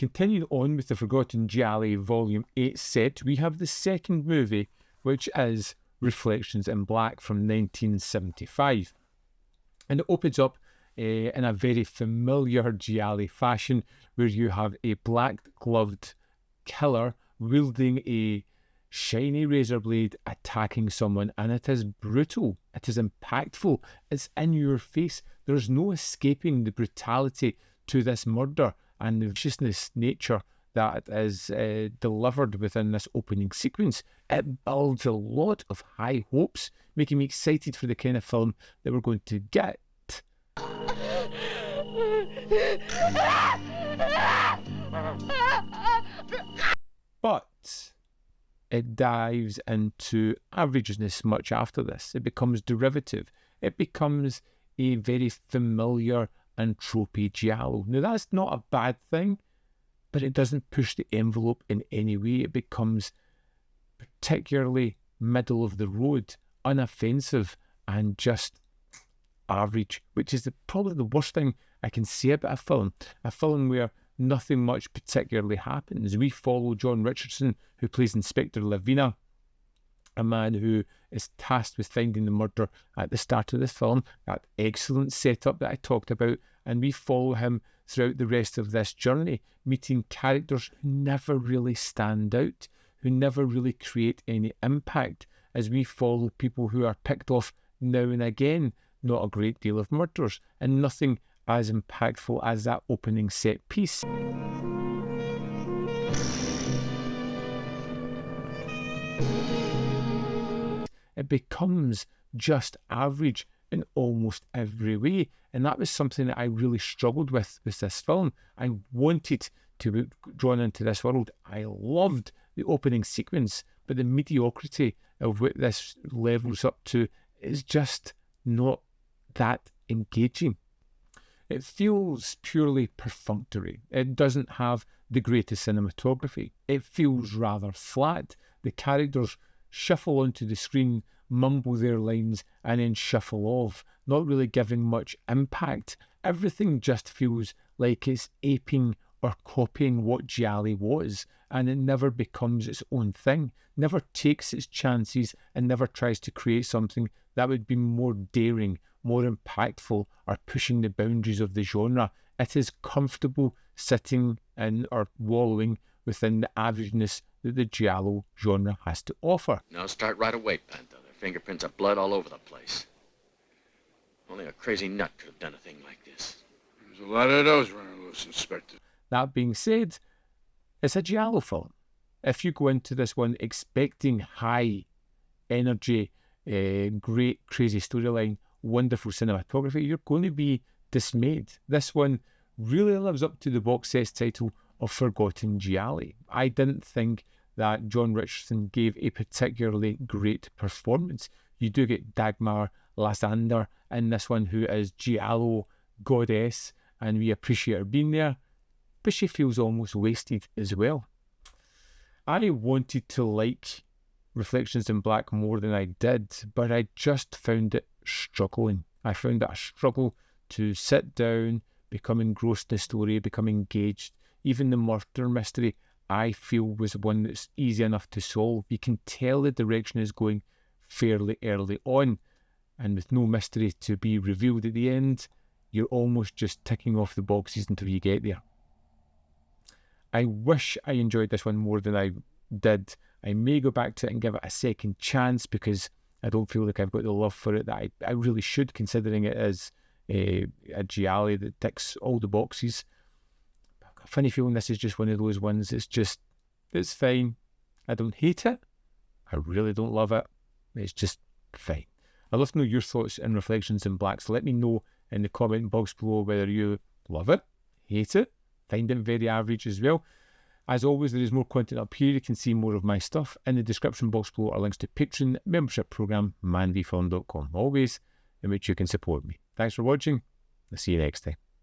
Continuing on with the Forgotten Gialli Volume 8 set, we have the second movie, which is Reflections in Black from 1975. And it opens up in a very familiar Gialli fashion, where you have a black-gloved killer wielding a shiny razor blade attacking someone, and it is brutal, it is impactful, it's in your face. There's no escaping the brutality to this murder and the viciousness nature that is delivered within this opening sequence. It builds a lot of high hopes, making me excited for the kind of film that we're going to get. But it dives into averageness much after this. It becomes derivative. It becomes a very familiar and tropey giallo. Now, that's not a bad thing, but it doesn't push the envelope in any way. It becomes particularly middle of the road, unoffensive, and just average, which is probably the worst thing I can say about a film where nothing much particularly happens. We follow John Richardson, who plays Inspector Lavina, a man who is tasked with finding the murder at the start of this film, that excellent setup that I talked about, and we follow him throughout the rest of this journey, meeting characters who never really stand out, who never really create any impact, as we follow people who are picked off now and again, not a great deal of murders, and nothing as impactful as that opening set piece. It becomes just average in almost every way, and that was something that I really struggled with this film. I wanted to be drawn into this world. I loved the opening sequence, but the mediocrity of what this levels up to is just not that engaging. It feels purely perfunctory. It doesn't have the greatest cinematography. It feels rather flat. The characters shuffle onto the screen, mumble their lines, and then shuffle off, not really giving much impact. Everything just feels like it's aping or copying what Gialli was, and it never becomes its own thing, never takes its chances, and never tries to create something that would be more daring, more impactful, or pushing the boundaries of the genre. It is comfortable sitting in or wallowing within the averageness that the giallo genre has to offer. Now start right away, Panther. Their fingerprints of blood all over the place. Only a crazy nut could have done a thing like this. There's a lot of those running loose, Inspector. That being said, it's a giallo film. If you go into this one expecting high energy, great crazy storyline, wonderful cinematography, you're going to be dismayed. This one really lives up to the box set title of Forgotten Gialli. I didn't think that John Richardson gave a particularly great performance. You do get Dagmar Lassander in this one, who is Giallo goddess, and we appreciate her being there, but she feels almost wasted as well. I wanted to like Reflections in Black more than I did, but I just found it struggling. I found it a struggle to sit down, become engrossed in the story, become engaged. Even the murder mystery, I feel, was one that's easy enough to solve. You can tell the direction is going fairly early on, and with no mystery to be revealed at the end, you're almost just ticking off the boxes until you get there. I wish I enjoyed this one more than I did. I may go back to it and give it a second chance, because I don't feel like I've got the love for it that I really should, considering it is a gialli that ticks all the boxes. I've got a funny feeling this is just one of those ones. It's fine. I don't hate it. I really don't love it. It's just fine. I'd love to know your thoughts and Reflections in Black, so let me know in the comment box below whether you love it, hate it, find it very average as well. As always, there is more content up here. You can see more of my stuff. In the description box below are links to Patreon, membership program, manvfilm.com, always in which you can support me. Thanks for watching. I'll see you next time.